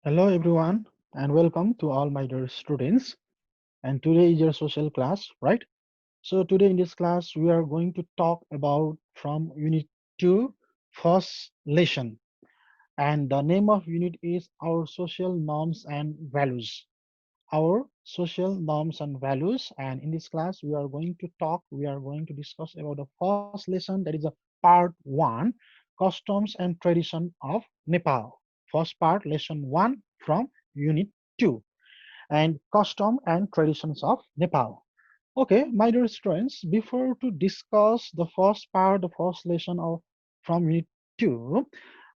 Hello everyone and welcome to all my dear students. And today is your social class, right? So today in this class we are going to talk about from unit 2 first lesson, and the name of unit is our social norms and values. Our social norms and values, and in this class we are going to discuss about the first lesson, that is a part 1, customs and tradition of Nepal. First part, lesson 1 from unit 2, and custom and traditions of Nepal. Okay, my dear students, before to discuss the first part, the first lesson of from unit 2,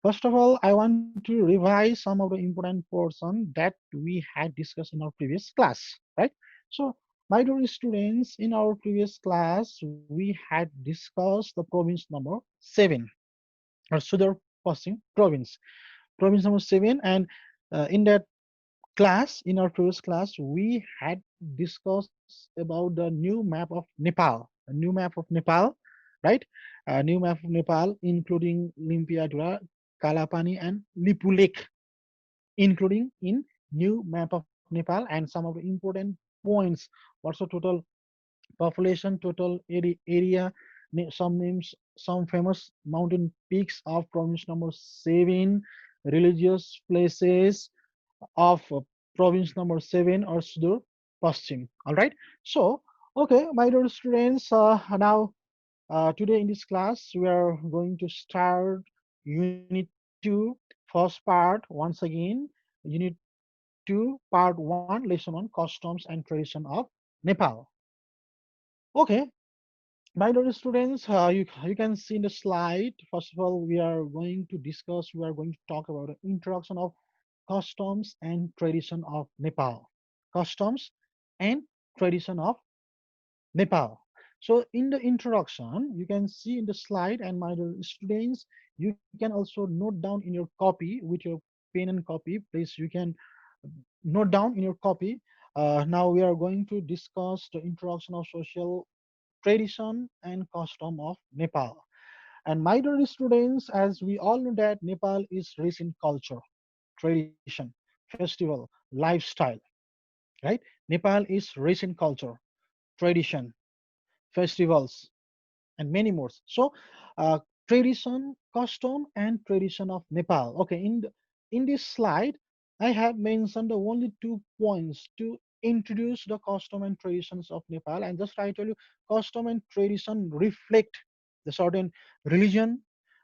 first of all, I want to revise some of the important portion that we had discussed in our previous class, right? So, my dear students, in our previous class, we had discussed the province number 7, or Sudar Pasim province, province number 7, and in that class, in our previous class, we had discussed about the new map of Nepal, a new map of Nepal, right? A new map of Nepal, including Limpiadura, Kalapani, and Lipu Lake, including in new map of Nepal, and some of the important points. What's the total population, total area, some names, some famous mountain peaks of province number 7, religious places of province number 7 or Sudur Paschim. All right. So, okay, my dear students, now today in this class, we are going to start Unit 2, first part, once again, Unit 2, Part 1, Lesson 1, Customs and Tradition of Nepal. Okay, my dear students, you can see in the slide. First of all, we are going to talk about the introduction of customs and tradition of Nepal. Customs and tradition of Nepal. So in the introduction, you can see in the slide, and my dear students, you can also note down in your copy with your pen and copy. Please, you can note down in your copy. Now we are going to discuss the introduction of social tradition and custom of Nepal. And my dear students, as we all know that Nepal is rich in culture, tradition, festival, lifestyle, right? Nepal is rich in culture, tradition, festivals, and many more. So, tradition, custom, and tradition of Nepal. Okay, in this slide, I have mentioned the only 2 points to introduce the custom and traditions of Nepal. And just I tell you, custom and tradition reflect the certain religion,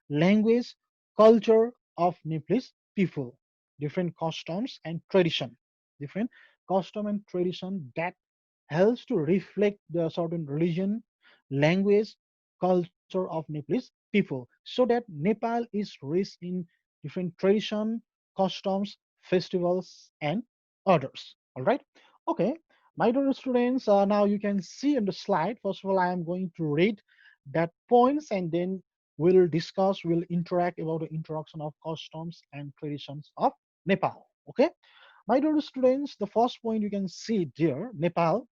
language, culture of Nepalese people. Different customs and tradition, different custom and tradition that helps to reflect the certain religion, language, culture of Nepalese people, so that Nepal is rich in different tradition, customs, festivals, and others. All right. Okay. My dear students, now you can see in the slide. First of all, I am going to read that points, and then we'll interact about the introduction of customs and traditions of Nepal. Okay. My dear students, the first point you can see there, Nepal,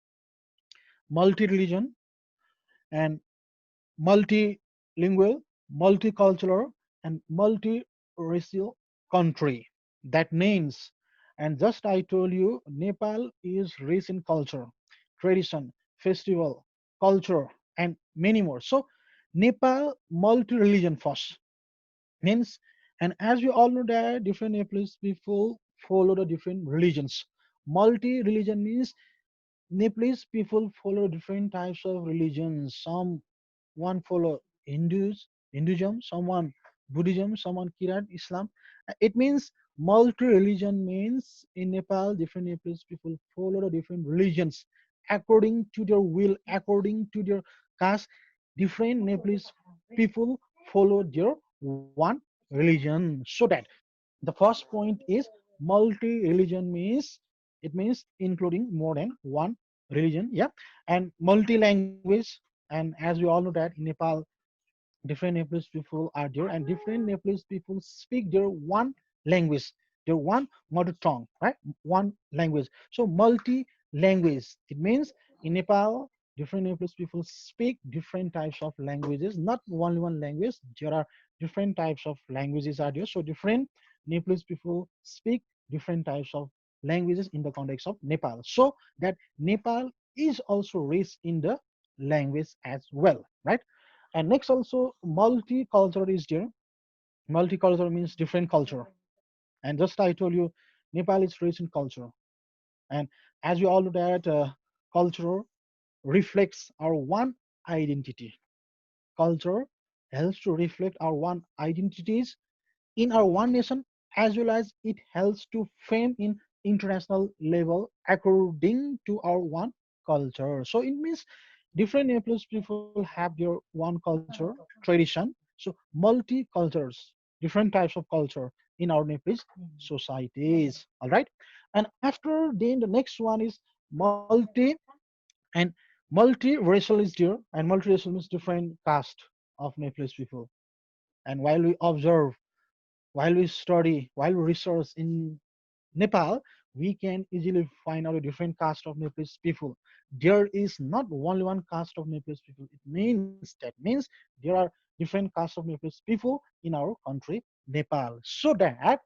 multi-religion and multilingual, multicultural, and multi-racial country. That means, and just I told you, Nepal is rich in culture, tradition, festival, culture, and many more. So, Nepal multi-religion first means, and as we all know that different Nepalese people follow the different religions. Multi-religion means Nepalese people follow different types of religions. Some one follow Hinduism, someone Buddhism, someone Kirat, Islam. It means multi-religion means in Nepal, different Nepalese people follow the different religions according to their will, according to their caste. Different Nepalese people follow their one religion. So that the first point is multi-religion means it means including more than one religion, yeah, and multi-language. And as we all know that in Nepal, different Nepalese people are there, and different Nepalese people speak their one language, their one mother tongue, right? One language. So multi-language. It means in Nepal, different Nepalese people speak different types of languages, not only one language. There are different types of languages are there. So different Nepalese people speak different types of languages in the context of Nepal. So that Nepal is also rich in the language as well, right? And next also multicultural is there. Multicultural means different culture. And just I told you, Nepal is rich in culture. And as we all know that culture reflects our one identity. Culture helps to reflect our one identities in our one nation, as well as it helps to frame in international level according to our one culture. So it means different Nepalese people have their one culture tradition. So multi-cultures, different types of culture in our Nepalese societies. All right. And after then the next one is multi and multi-racial is there, and multi-racial means different caste of Nepalese people. And while we observe, while we study, while we research in Nepal, we can easily find out a different caste of Nepalese people. There is not only one caste of Nepalese people. That means there are different castes of Nepalese people in our country, Nepal. So that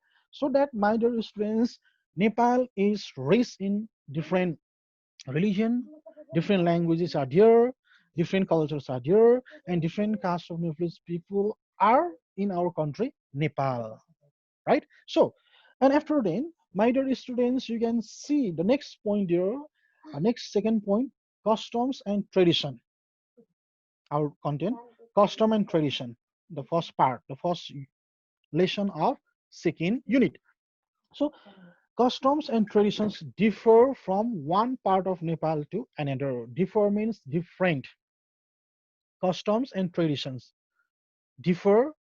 my dear students, Nepal is rich in different religion, different languages are there, different cultures are there, and different castes of Nepalese people are in our country, Nepal, right? So, and after then, my dear students, you can see the next point there, next second point, customs and tradition. Our content, custom and tradition. The first part, the first lesson of second unit. So, customs and traditions differ from one part of Nepal to another. Differ means different. Customs and traditions differ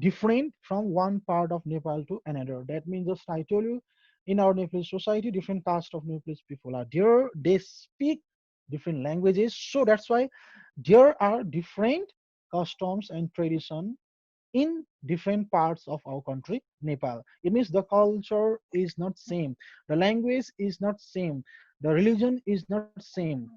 different from one part of Nepal to another. That means just I told you in our Nepalese society, different caste of Nepalese people are there. They speak different languages. So that's why there are different customs and tradition in different parts of our country, Nepal. It means the culture is not same, the language is not same, the religion is not same,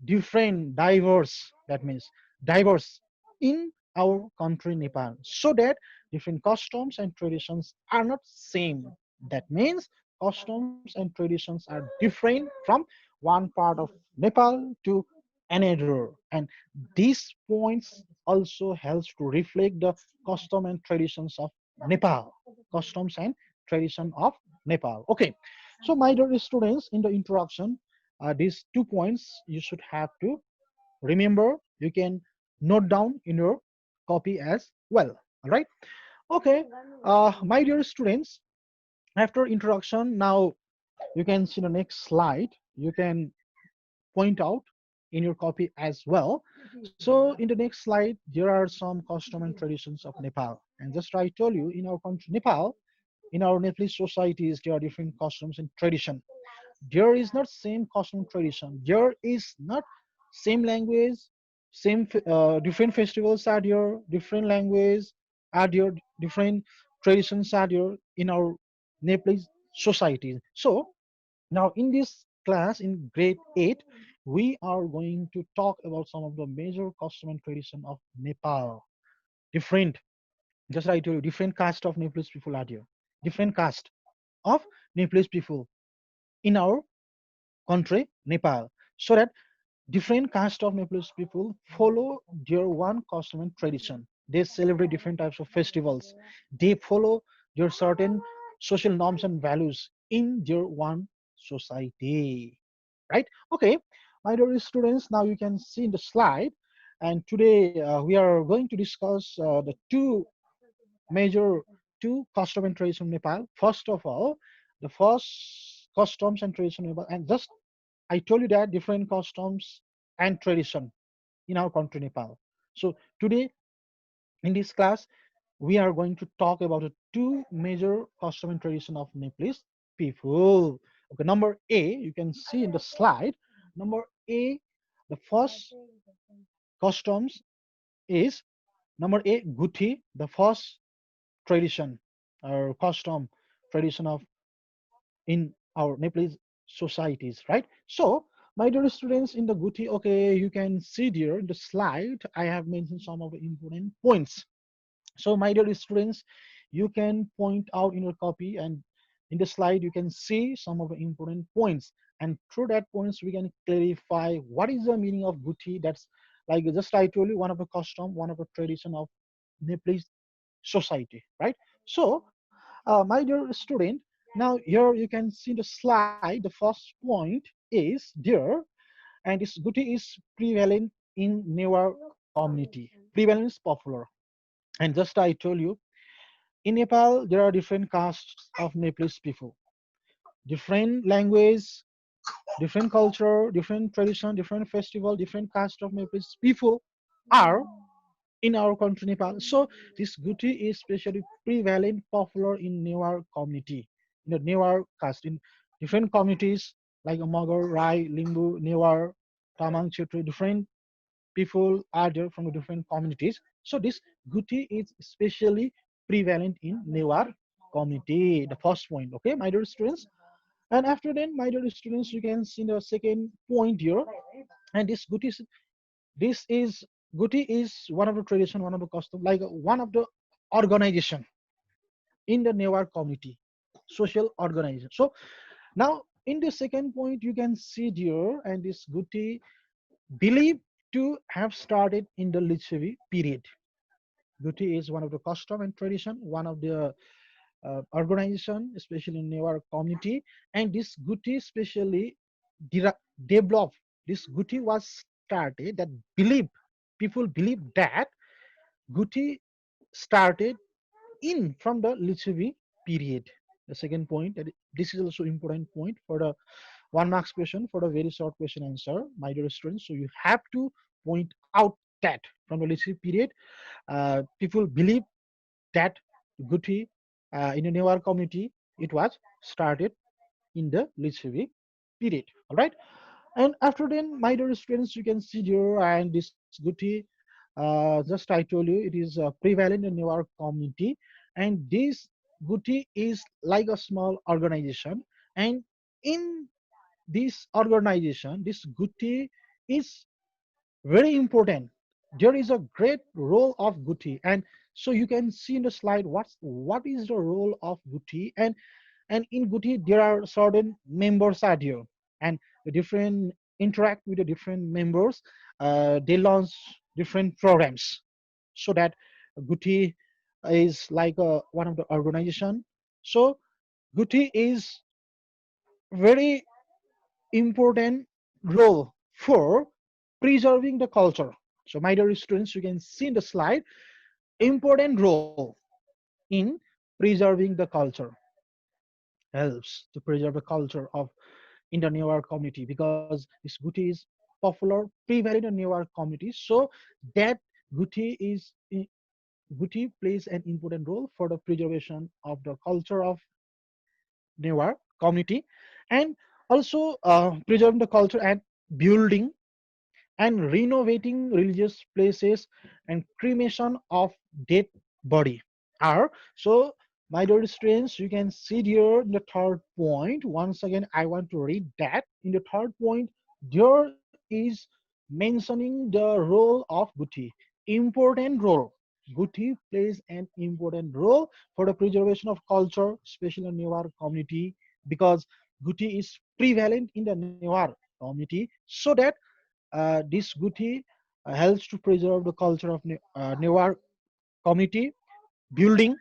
different, diverse. That means diverse in our country, Nepal. So that different customs and traditions are not same. That means customs and traditions are different from one part of Nepal to another, and these points also helps to reflect the custom and traditions of Nepal. Customs and tradition of Nepal. Okay, so my dear students, in the introduction, these 2 points you should have to remember. You can note down in your copy as well. All right. Okay, my dear students, after introduction, now you can see the next slide. You can point out in your copy as well. So in the next slide, there are some custom and traditions of Nepal. And just I told you, in our country, Nepal, in our Nepalese societies, there are different customs and tradition. There is not same custom tradition. There is not same language, different festivals are there, different language are there, different traditions are there in our Nepalese societies. So now, in this class, in grade 8, we are going to talk about some of the major custom and tradition of Nepal. Different, just like I told you, different caste of Nepalese people are there. Different caste of Nepalese people in our country, Nepal. So that different caste of Nepalese people follow their one custom and tradition. They celebrate different types of festivals. They follow their certain social norms and values in their one society. Right? Okay, my dear students, now you can see in the slide. And today we are going to discuss the major two custom and tradition of Nepal. First of all, the first customs and tradition of Nepal, and just I told you that different customs and tradition in our country, Nepal. So today in this class, we are going to talk about the two major custom and tradition of Nepalese people. Okay, number A, you can see in the slide. Number A, the first customs is number A, Guthi, the first tradition or custom tradition of in our Nepalese societies, right? So, my dear students, in the Guti, okay, you can see there in the slide, I have mentioned some of the important points. So, my dear students, you can point out in your copy and In the slide, you can see some of the important points, and through that points, we can clarify what is the meaning of guti. That's like just I told you, one of the custom, one of the tradition of Nepalese society, right? So, my dear student, now here you can see the slide. The first point is there, and this guti is prevalent in newer community. Prevalent is popular, and just I told you, in Nepal there are different castes of Nepalese people, different language, different culture, different tradition, different festival, different caste of Nepalese people are in our country Nepal. So this guti is especially prevalent, popular in newer community, in the newer caste, in different communities like Magar, Rai, Limbu, Newar, Tamang, Chetri, different people are there from the different communities. So this guti is especially prevalent in Newar community. The first point, okay, my dear students. And after then, my dear students, you can see the second point here. And this is guti is one of the tradition, one of the custom, like one of the organization in the Newar community, social organization. So now in the second point, you can see here, and this guti believed to have started in the Lichavi period. Guti is one of the custom and tradition, one of the organization, especially in our community. And this Guti especially developed. This Guti was started that believe people believe that Guti started in from the Lichavi period. The second point, that this is also important point for the one marks question, for the very short question answer, my dear students. So you have to point out that from the Lichavi period, people believe that Guti in a newer community, it was started in the Lichavi period. All right. And after then, my dear students, you can see here, and this Guti, just I told you, it is prevalent in our community. And this Guti is like a small organization. And in this organization, this Guti is very important. There is a great role of guti, and so you can see in the slide what is the role of guti. And in guti there are certain members are here, and the different interact with the different members. They launch different programs, so that guti is like one of the organization. So guti is very important role for preserving the culture. So, my dear students, you can see in the slide important role in preserving the culture, helps to preserve the culture of in the newer community, because this guti is popular, prevalent in newer communities. So that guti is guti plays an important role for the preservation of the culture of newer community, and also preserving the culture and building and renovating religious places and cremation of dead body are. So my dear students, you can see here in the third point. Once again, I want to read that. In the third point, there is mentioning the role of guti, important role. Guti plays an important role for the preservation of culture, especially in newer community, because guti is prevalent in the newer community, so that this Guti helps to preserve the culture of Newar community, building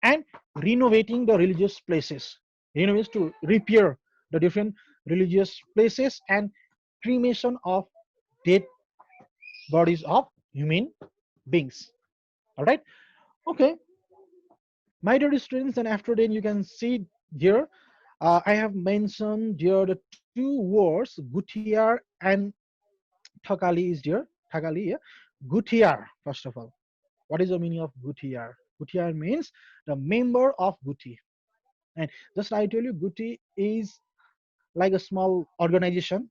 and renovating the religious places. Renovates to repair the different religious places and cremation of dead bodies of human beings. All right. Okay, my dear students, and after then you can see here, I have mentioned here the two words, Gutiar and Thakali is there. Thakali, yeah. Gutiar, first of all. What is the meaning of Gutiar? Gutiar means the member of Guti. And just I tell you, Guti is like a small organization,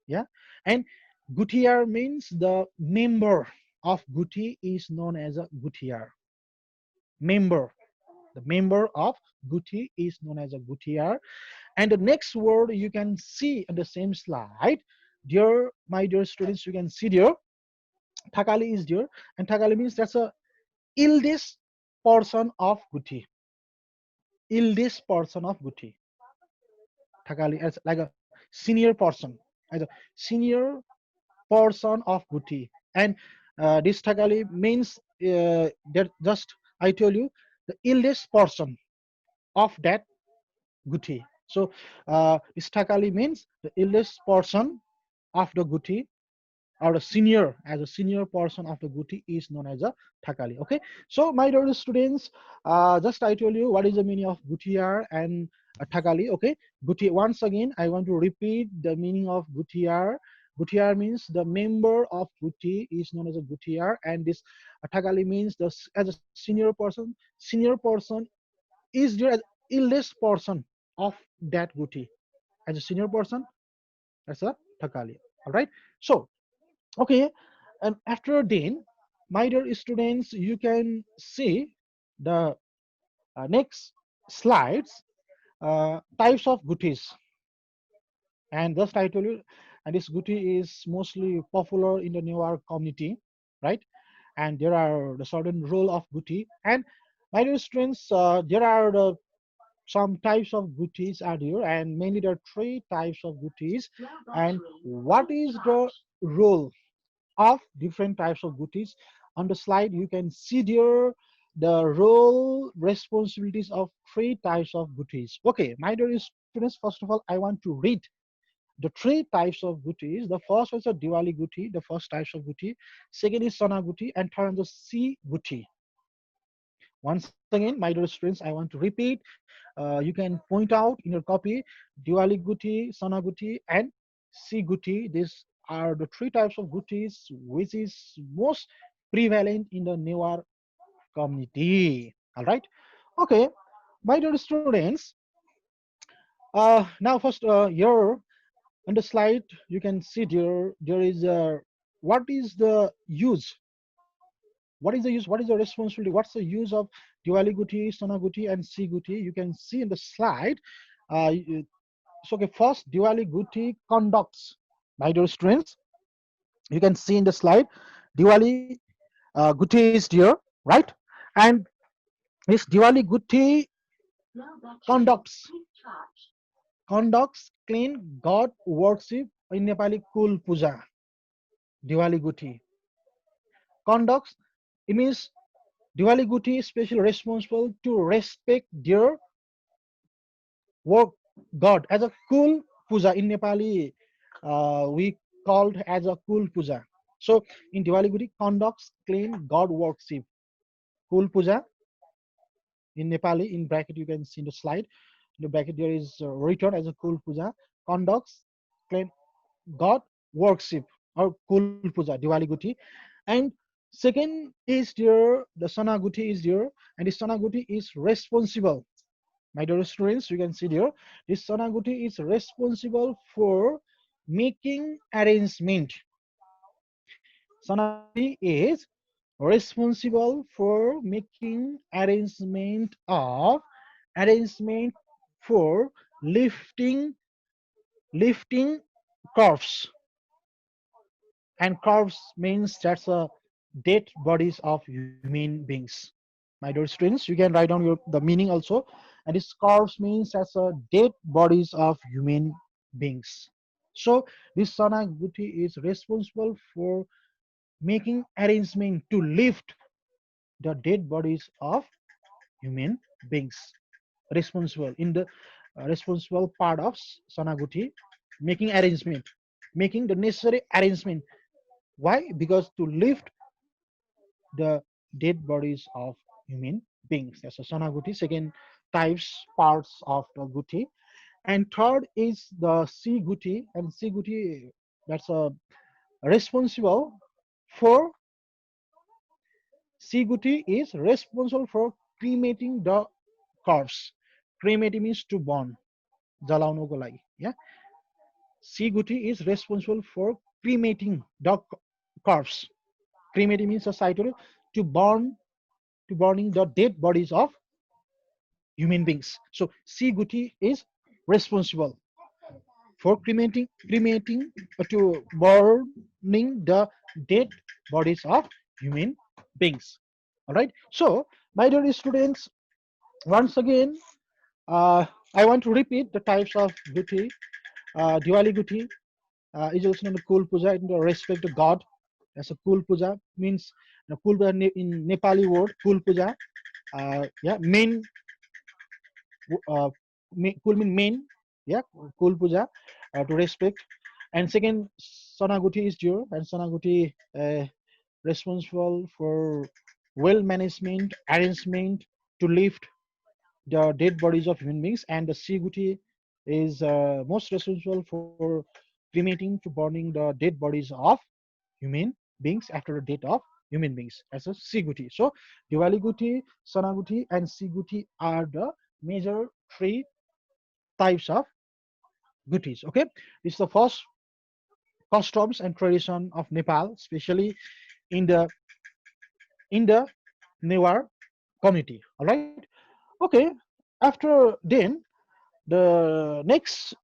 yeah. And Gutiar means the member of Guti is known as a Gutiar. Member. The member of Guti is known as a Gutiar. And the next word you can see on the same slide, dear my dear students, you can see there Thakali is there, and Thakali means that's a eldest person of Guti. eldest person of Guti. Thakali as like a senior person, as a senior person of Guti. And this Thakali means that just I told you the eldest person of that Guti. So this Thakali means the eldest person of the Guti, or a senior, as a senior person of the Guti is known as a Thakali. Okay, so my dear students, just I told you what is the meaning of Gutiar and Thakali. Okay, Guti, once again I want to repeat the meaning of Gutiar. Gutiar means the member of Guti is known as a Gutiar, and this Thakali means the as a senior person. Senior person is there as eldest person of that Guti, as a senior person. That's a Thakali. All right. So okay, and after then, my dear students, you can see the next slides, types of goodies. And just I told you, and this goodie is mostly popular in the Newark community, right? And there are the certain role of goodie. And my dear students, there are the some types of goodies are there, and mainly there are three types of goodies. And what is the role of different types of goodies? On the slide you can see there the role responsibilities of three types of goodies. Okay, my dear students, first of all I want to read the three types of goodies. The first is a Diwali goodie, the first types of goodie. Second is Sana goodie, and third is the C goodie. Once again, my dear students, I want to repeat. You can point out in your copy Diwali Guti, Sana Guti, and Si Guti. These are the three types of Gutis which is most prevalent in the newer community. All right. Okay, my dear students. Now first, here on the slide you can see there is what is the use, what is the use, what is the responsibility, what's the use of Diwali Guti, Sana Guti, and Si Guti. You can see in the slide. So okay, first Diwali Guti conducts, my dear students, you can see in the slide Diwali Guti is there, right? And this Diwali Guti conducts clean God worship in Nepali Kul Puja. Diwali Guti conducts, it means Diwali Guti is specially responsible to respect their work God as a Kul Puja. In Nepali, we called as a Kul Puja. So in Diwali Guti conducts clean God worship. Kul Puja in Nepali, in bracket you can see in the slide. In the bracket there is written as a Kul Puja. Conducts clean God worship, or Kul Puja, Diwali Guti. And second is there, the Sana Guti is there, and the Sana Guti is responsible. My dear students, you can see there, this Sanaguti is responsible for making arrangement. Sanaguti is responsible for making arrangement for lifting lifting curves. And curves means that's a dead bodies of human beings. My dear students, you can write down your the meaning also. And this curves means that's a dead bodies of human beings. So this Sanaguti is responsible for making arrangement to lift the dead bodies of human beings. Responsible in the responsible part of Sanaguti, making arrangement, making the necessary arrangement. Why? Because to lift the dead bodies of human beings. That's a Sanaguti. Second types parts of the Guti. And third is the C Guti. And C Guti, that's a responsible for, C Guti is responsible for cremating the corpse. Cremating means to burn. Jalaunuko लागि. Yeah. C Guti is responsible for cremating the corpse. Cremating means a cycle to burn, to burning the dead bodies of human beings. So C Guti is responsible for to burning the dead bodies of human beings. All right. So my dear students, once again, Uh, I want to repeat the types of Guti. Diwali Guti is also known as Kul Puja in the respect to God. As a Kul Puja means Kul Puja in Nepali word Kul Puja. Yeah, main Kul mean main. Yeah, Kul Puja to respect. And second, Sanaguti is due, and Sanaguti responsible for well management, arrangement to lift the dead bodies of human beings, and the Siguti is most responsible for cremating to burning the dead bodies of human beings after the death of human beings as a Siguti. So Diwali Guti, Sanaguti, and Siguti are the major three types of Gutis. Okay, this is the first customs and tradition of Nepal, especially in the Newar community. All right. Okay. After then, the next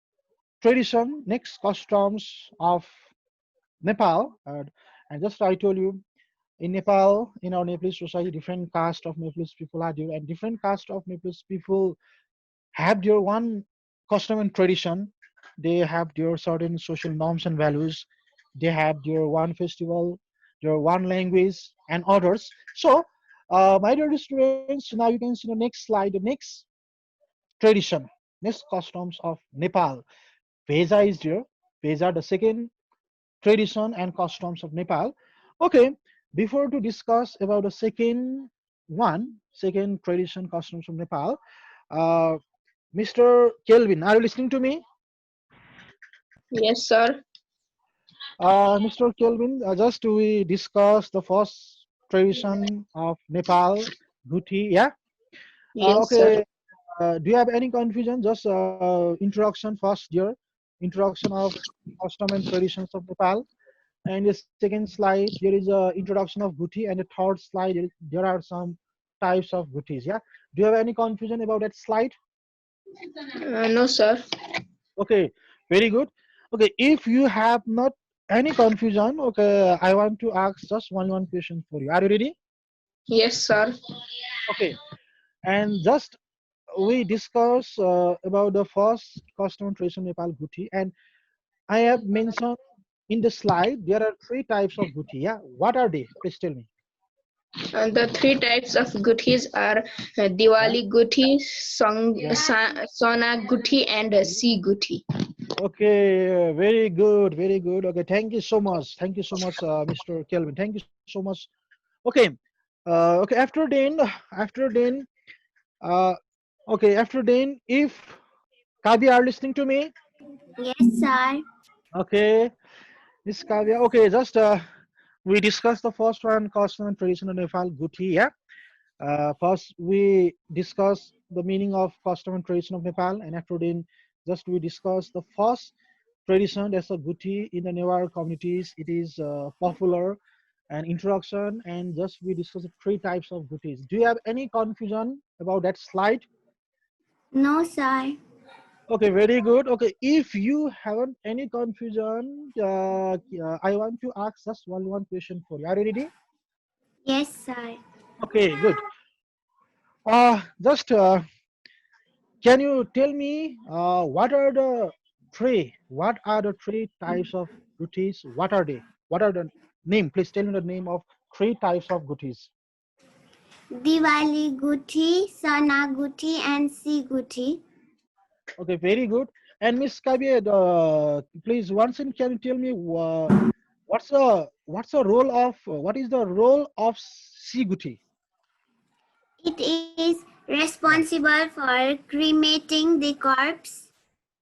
tradition, next customs of Nepal, and just I told you, in Nepal, in our Nepalese society, different caste of Nepalese people are there, and different caste of Nepalese people have their one custom and tradition. They have their certain social norms and values. They have their one festival, their one language, and others. So, my dear students, now you can see the next slide, the next tradition, next customs of Nepal. Vesa is there. Vesa, the second tradition and customs of Nepal. Okay, before to discuss about the second tradition customs of Nepal, uh, Mr. Kelvin, are you listening to me? Yes, sir. Mr. Kelvin, just we discuss the first tradition of Nepal, Guti, yeah? Yes, sir. Okay, do you have any confusion? Just introduction first, dear. Introduction of custom and traditions of Nepal. And the second slide, there is a introduction of Guti. And the third slide, there are some types of Gutis, yeah? Do you have any confusion about that slide? No, sir. Okay, very good. Okay, if you have not any confusion, okay, I want to ask just one question for you. Are you ready? Yes, sir. Okay, and just we discuss about the first custom tradition Nepal Guti, and I have mentioned in the slide there are three types of Guti. Yeah, what are they? Please tell me. The three types of guthis are Yeah, Diwali guthi, yeah. Sona guthi, and Sea guthi. Okay, very good, very good. Okay, thank you so much. Thank you so much, Mr. Kelvin. Thank you so much. Okay, okay. After then, uh, okay. After then, if Kavya are listening to me, Yes, sir. okay, Miss Kavya. Okay, just we discussed the first one, custom and traditional Nepal Guti. Yeah. First, we discuss the meaning of custom and tradition of Nepal, and after then, just we discuss the first tradition that's a Guti in the newer communities. It is popular and introduction, and just we discuss the three types of Gutis. Do you have any confusion about that slide? No, sir. Okay, very good. Okay, if you haven't any confusion, I want to ask just one question for you. Are you ready? Yes, sir. Okay, good. Just can you tell me what are the three types of goodies? What are they? What are the name? Please tell me the name of three types of goodies. Diwali Guthi, Sana Guthi, and Si Guthi. Okay, very good. And Miss Kabir, please once in can you tell me what is the role of Siguti? It is Yeah. responsible for cremating the corpse.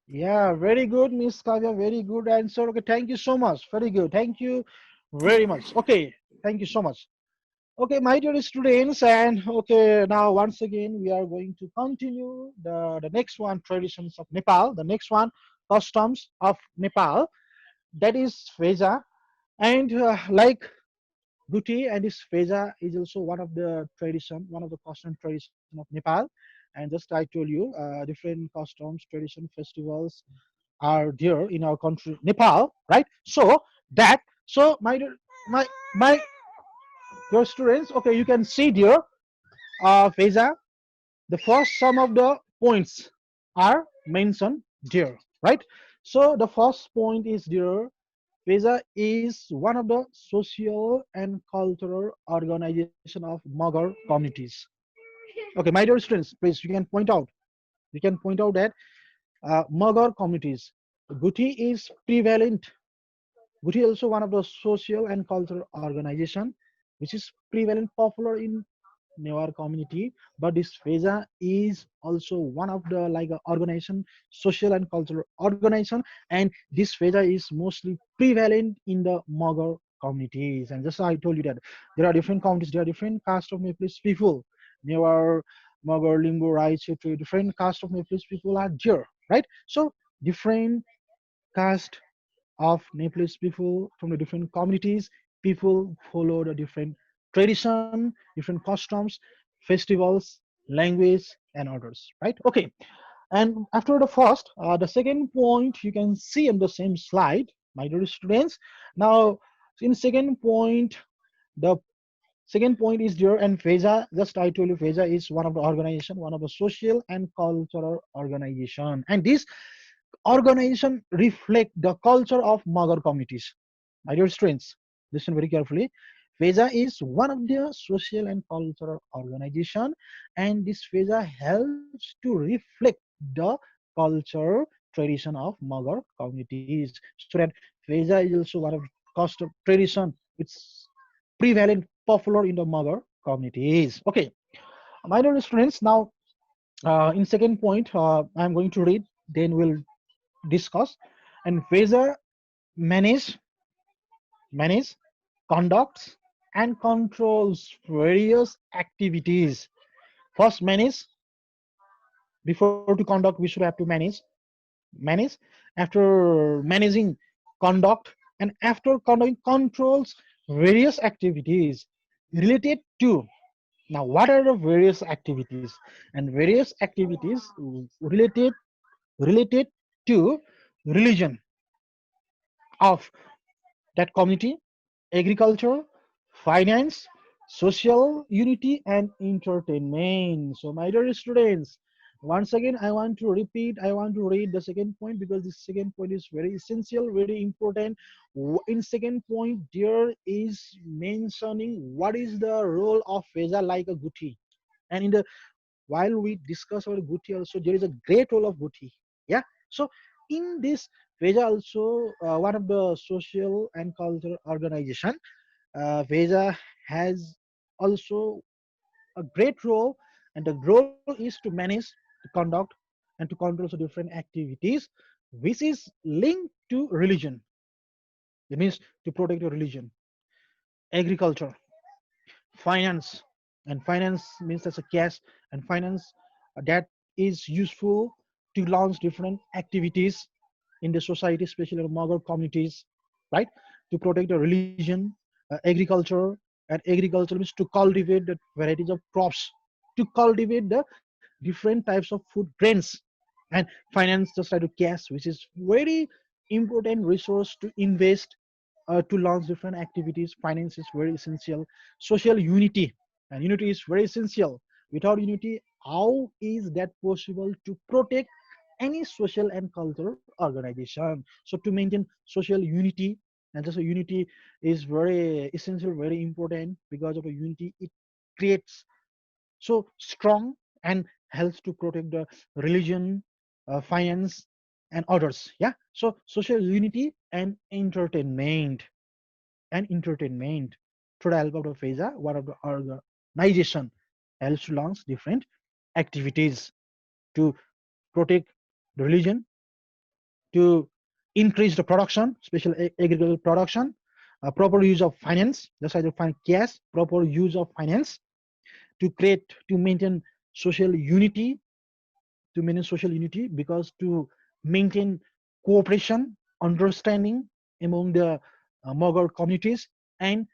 Yeah, very good, Miss Kavya. Very good answer. Okay, thank you so much. Very good. Thank you very much. Okay, thank you so much. Okay, my dear students, and okay, now once again we are going to continue the next one, traditions of Nepal. The next one, customs of Nepal. That is Veja, and like Guti and this Veja is also one of the tradition, one of the custom tradition of Nepal. And just I told you, different customs, tradition, festivals are there in our country, Nepal, right? So that, so my my your students, okay, you can see there, Feza, the first some of the points are mentioned there, right? So the first point is there. PESA is one of the social and cultural organization of Magar communities. Okay, my dear students, please you can point out that Magar communities, Guti is prevalent. Guti is also one of the social and cultural organization which is prevalent popular in Newar community, but this FESA is also one of the like organization, social and cultural organization, and this FESA is mostly prevalent in the Magar communities. And just I told you that there are different communities, there are different caste of Nepalese people. Newar, Magar, Limbu, Rai, Chetri, different caste of Nepalese people are there, right? So different caste of Nepalese people from the different communities. People follow the different tradition, different customs, festivals, language, and others. Right? Okay. And after the first, the second point you can see on the same slide, my dear students. Now, in second point, the second point is there, and FESA. Just I told you, FESA is one of the organization, one of the social and cultural organization, and this organization reflect the culture of Magar communities. My dear students, listen very carefully. FESA is one of the social and cultural organization, and this FESA helps to reflect the culture tradition of Magar communities. So that FESA is also one of custom tradition. It's prevalent, popular in the Magar communities. Okay, my dear students. Now, in second point, I'm going to read. Then we'll discuss. And FESA manage manage conducts and controls various activities. First, manage. Before to conduct, we should have to manage. After managing, conduct, and after conducting, controls various activities related to. Now, what are the various activities? And various activities related to religion of that community, agriculture, finance, social unity, and entertainment. So, my dear students, once again, I want to repeat, I want to read the second point because this second point is very essential, very important. In second point, there is mentioning what is the role of FESA like a Guti. And in the while we discuss about Guti also, there is a great role of Guti. Yeah. So in this Veja also one of the social and cultural organization. Veja has also a great role, and the role is to manage, to conduct, and to control the different activities, which is linked to religion. It means to protect the religion, agriculture, finance, and finance means as a cash, and finance that is useful to launch different activities in the society, especially in Magar communities, right? To protect the religion, agriculture, and agriculture means to cultivate the varieties of crops, to cultivate the different types of food grains, and finance just like to cash, which is very important resource to invest to launch different activities. Finance is very essential. Social unity, and unity is very essential. Without unity, how is that possible to protect any social and cultural organization? So to maintain social unity, and just unity is very essential, very important. Because of the unity, it creates so strong and helps to protect the religion, finance, and others. Yeah. So social unity and entertainment through the help of the FESA, one of the organization helps to launch different activities to protect the religion, to increase the production, especially agricultural production, proper use of finance, just as you find cash, proper use of finance to create, to maintain social unity, because to maintain cooperation, understanding among the Mughal communities, and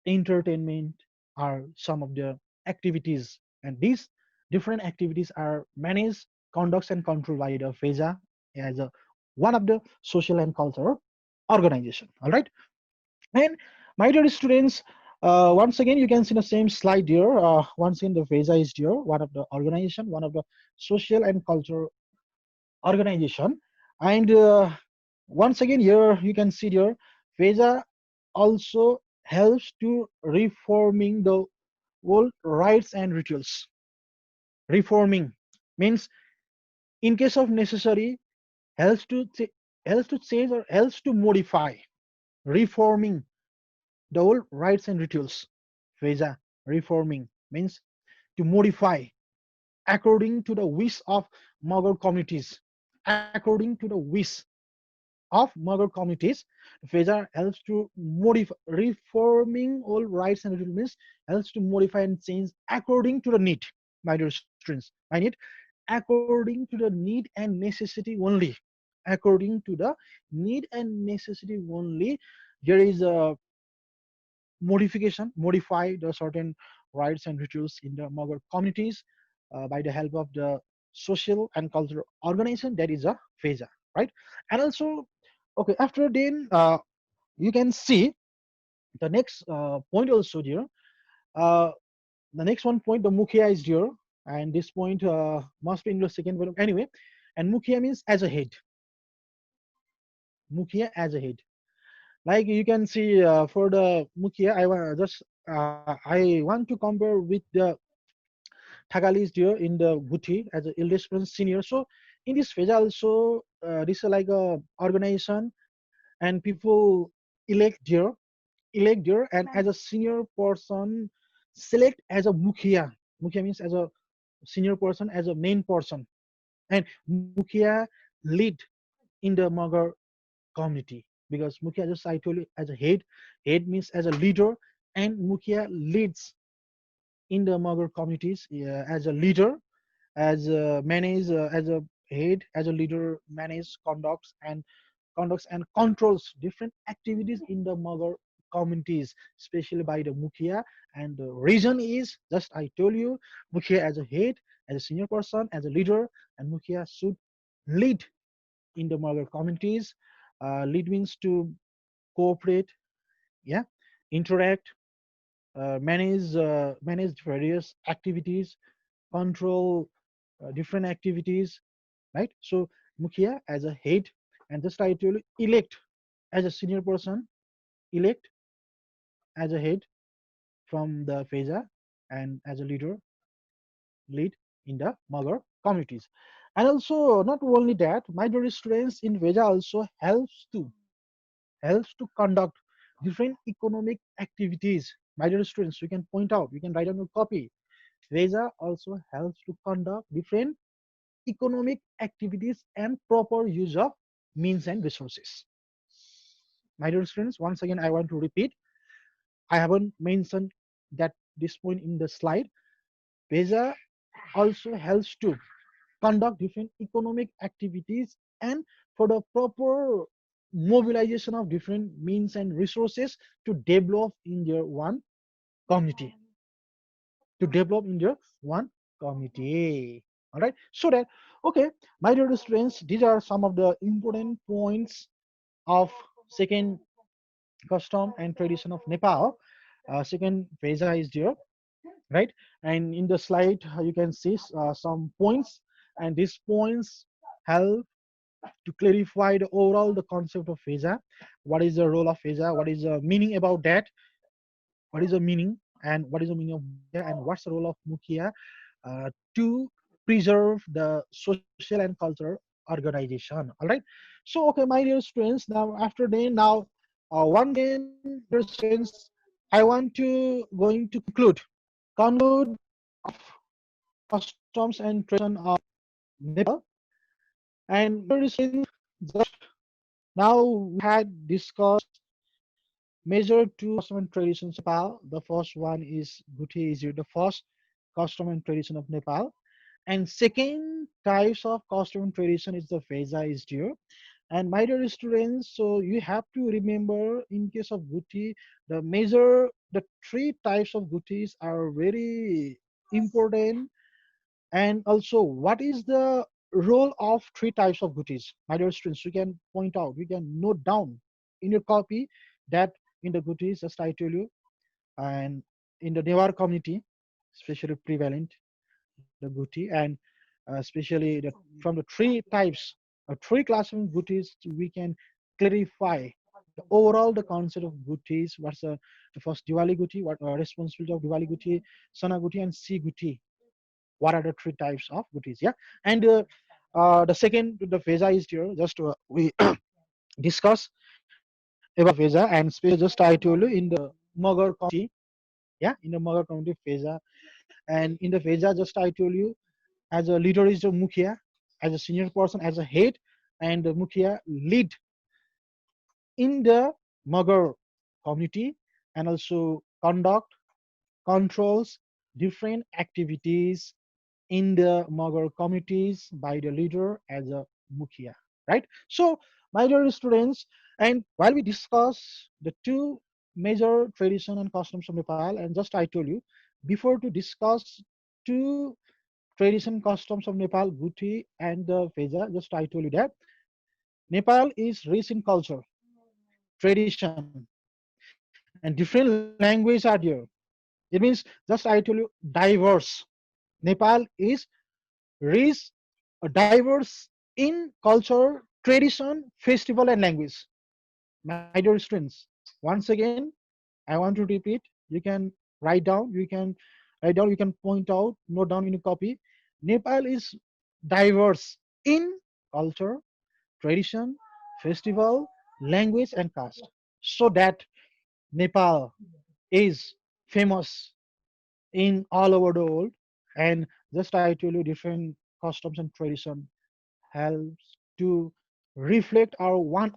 entertainment are some of the activities. And these different activities are managed, conducts, and controlled by the FESA as a, one of the social and cultural organization. All right. And my dear students, Once again, you can see the same slide here. Once again, the VESA is here, one of the organization, one of the social and cultural organization. And once again, here you can see here, VESA also helps to reforming the old rights and rituals. Reforming means, in case of necessary, helps to helps to change or helps to modify. Reforming the old rights and rituals. VESA reforming means to modify according to the wish of Mughal communities. According to the wish of Mughal communities, VESA helps to modify. Reforming all rights and rituals means helps to modify and change according to the need, my dear students. I need according to the need and necessity only. According to the need and necessity only, there is a modification, modify the certain rights and rituals in the Mughal communities by the help of the social and cultural organization, that is a VESA, right? And also, okay, after then you can see the next point also here. Uh, the next one point, the Mukhya is here, and this point must be in the second volume anyway. And Mukhya means as a head. Mukhya as a head. Like you can see for the Mukhya, I want to compare with the Thagalis here in the Guti as a eldest prince senior. So in this phase also, this is like a organization and people elect there, and as a senior person select as a Mukhya. Mukhya means as a senior person, as a main person, and Mukhya lead in the Magar community, because Mukhya, just I told you, as a head. Head means as a leader, and Mukhya leads in the Magar communities as a leader, as a head, as a leader, manage, conducts and controls different activities in the Magar communities, especially by the Mukhya. And the reason is, just I told you, Mukhya as a head, as a senior person, as a leader, and Mukhya should lead in the Magar communities. Lead means to cooperate, yeah, interact, manage various activities, control different activities, right? So Mukhya as a head, and just I told you, elect as a senior person, elect as a head from the FESA, and as a leader, lead in the Magar communities. And also, not only that, my dear students, in FESA also helps to conduct different economic activities. My dear students, you can point out, you can write on your copy. VESA also helps to conduct different economic activities and proper use of means and resources. My dear students, once again, I want to repeat. I haven't mentioned that this point in the slide. VESA also helps to conduct different economic activities and for the proper mobilization of different means and resources to develop in their one community, to develop in their one community. All right, so that, okay, my dear students, these are some of the important points of second custom and tradition of Nepal. Second VESA is there, right? And in the slide you can see some points, and these points help to clarify the overall the concept of VESA. What is the role of VESA? What is the meaning about that? What is the meaning, and what is the meaning of Mukhya, and what's the role of Mukhya to preserve the social and cultural organization? All right. So, okay, my dear students, now after then, now one again, dear students, I want to going to conclude of customs and tradition of Nepal. And my dear students, just now we had discussed major two custom and traditions of Nepal. The first one is Guti is the first custom and tradition of Nepal. And second types of custom and tradition is the Vesa is due. And my dear students, so you have to remember in case of Guti, the three types of Gutis are very important. And also, what is the role of three types of Gutis? My dear students, you can point out, you can note down in your copy that in the Gutis, just I tell you. and in the Newar community, especially prevalent the Guti, and especially from the three types, three classroom Gutis, we can clarify the overall the concept of Gutis. What's the first Diwali Guti? What responsibility of Diwali Guti, Sana Guti, and Si Guti? What are the three types of Gutis? Yeah, and the second the Vesa is here. Just we discuss about the Vesa, and especially just I told you in the Magar community. Yeah, in the Magar community Vesa, and in the Vesa, just I told you as a leader is the Mukhia, as a senior person, as a head, and the Mukhia lead in the Magar community and also conduct, controls different activities in the Magar communities by the leader as a Mukhia, right? So, my dear students, and while we discuss the two major tradition and customs of Nepal, and just I told you, before to discuss two tradition customs of Nepal, Guti and the Vesa, just I told you that Nepal is rich in culture, tradition, and different language are there. It means just I told you diverse. Nepal is rich, diverse in culture, tradition, festival, and language. My dear students, once again, I want to repeat. You can write down. You can write down. You can point out. Note down in a copy. Nepal is diverse in culture, tradition, festival, language, and caste. So that Nepal is famous in all over the world. And just I tell you, different customs and tradition helps to reflect our one